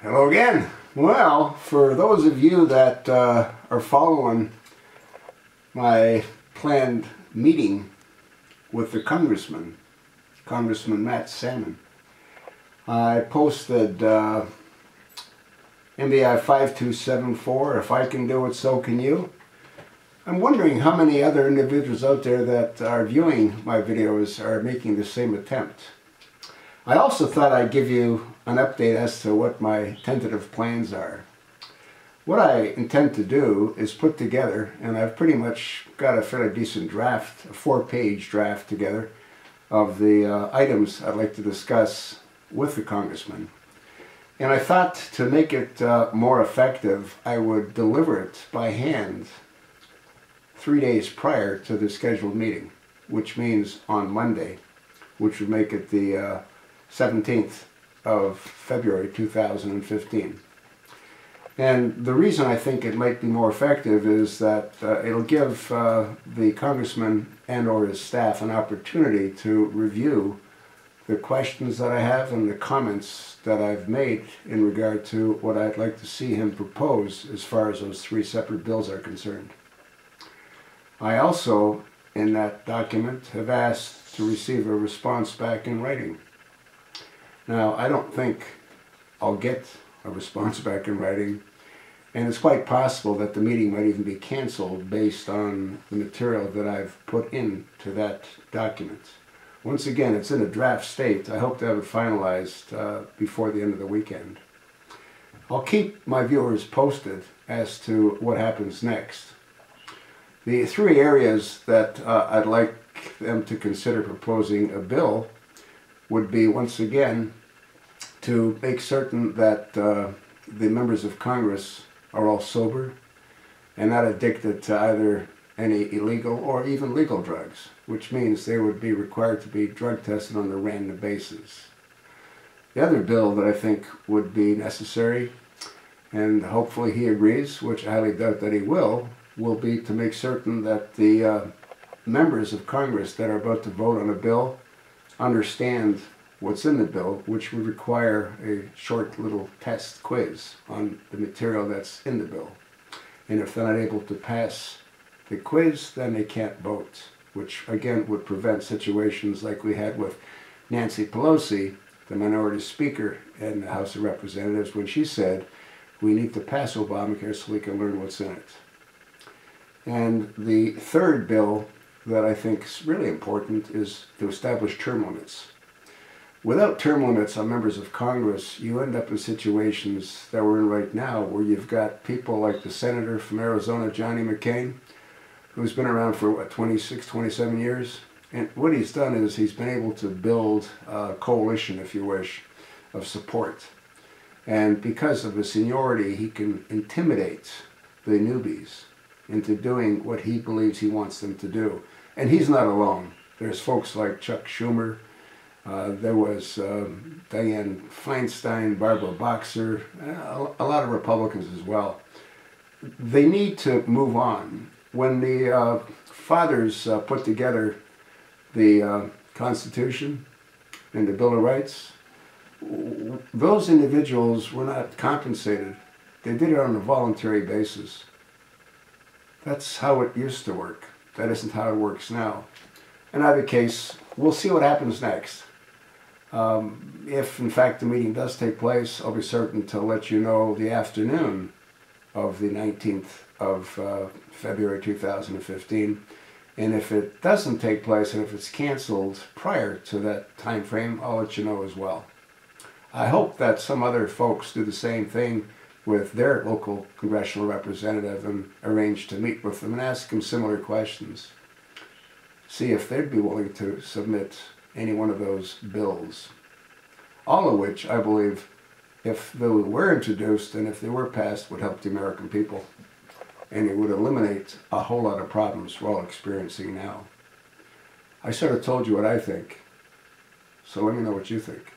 Hello again. Well, for those of you that are following my planned meeting with the Congressman Matt Salmon, I posted MVI 5274, if I can do it, so can you. I'm wondering how many other individuals out there that are viewing my videos are making the same attempt. I also thought I'd give you an update as to what my tentative plans are. What I intend to do is put together, and I've pretty much got a fairly decent draft, a 4-page draft together, of the items I'd like to discuss with the Congressman. And I thought to make it more effective, I would deliver it by hand 3 days prior to the scheduled meeting, which means on Monday, which would make it the 17th of February 2015. And the reason I think it might be more effective is that it'll give the Congressman and or his staff an opportunity to review the questions that I have and the comments that I've made in regard to what I'd like to see him propose as far as those 3 separate bills are concerned. I also, in that document, have asked to receive a response back in writing. Now, I don't think I'll get a response back in writing, and it's quite possible that the meeting might even be canceled based on the material that I've put into that document. Once again, it's in a draft state. I hope to have it finalized before the end of the weekend. I'll keep my viewers posted as to what happens next. The 3 areas that I'd like them to consider proposing a bill would be, once again, to make certain that the members of Congress are all sober and not addicted to either any illegal or even legal drugs, which means they would be required to be drug tested on a random basis. The other bill that I think would be necessary, and hopefully he agrees, which I highly doubt that he will be to make certain that the members of Congress that are about to vote on a bill understand what's in the bill, which would require a short little test quiz on the material that's in the bill. And if they're not able to pass the quiz, then they can't vote, which again would prevent situations like we had with Nancy Pelosi, the minority speaker in the House of Representatives, when she said, we need to pass Obamacare so we can learn what's in it. And the third bill that I think is really important is to establish term limits. Without term limits on members of Congress, you end up in situations that we're in right now where you've got people like the senator from Arizona, Johnny McCain, who's been around for, what, 26, 27 years? And what he's done is he's been able to build a coalition, if you wish, of support. And because of his seniority, he can intimidate the newbies into doing what he believes he wants them to do. And he's not alone. There's folks like Chuck Schumer, there was Dianne Feinstein, Barbara Boxer, a lot of Republicans as well. They need to move on. When the fathers put together the Constitution and the Bill of Rights, those individuals were not compensated. They did it on a voluntary basis. That's how it used to work. That isn't how it works now. In either case, we'll see what happens next. If, in fact, the meeting does take place, I'll be certain to let you know the afternoon of the 19th of February 2015. And if it doesn't take place, and if it's canceled prior to that time frame, I'll let you know as well. I hope that some other folks do the same thing with their local congressional representative and arrange to meet with them and ask them similar questions. See if they'd be willing to submit any one of those bills. All of which, I believe, if they were introduced and if they were passed, would help the American people. And it would eliminate a whole lot of problems we're all experiencing now. I sort of told you what I think, so let me know what you think.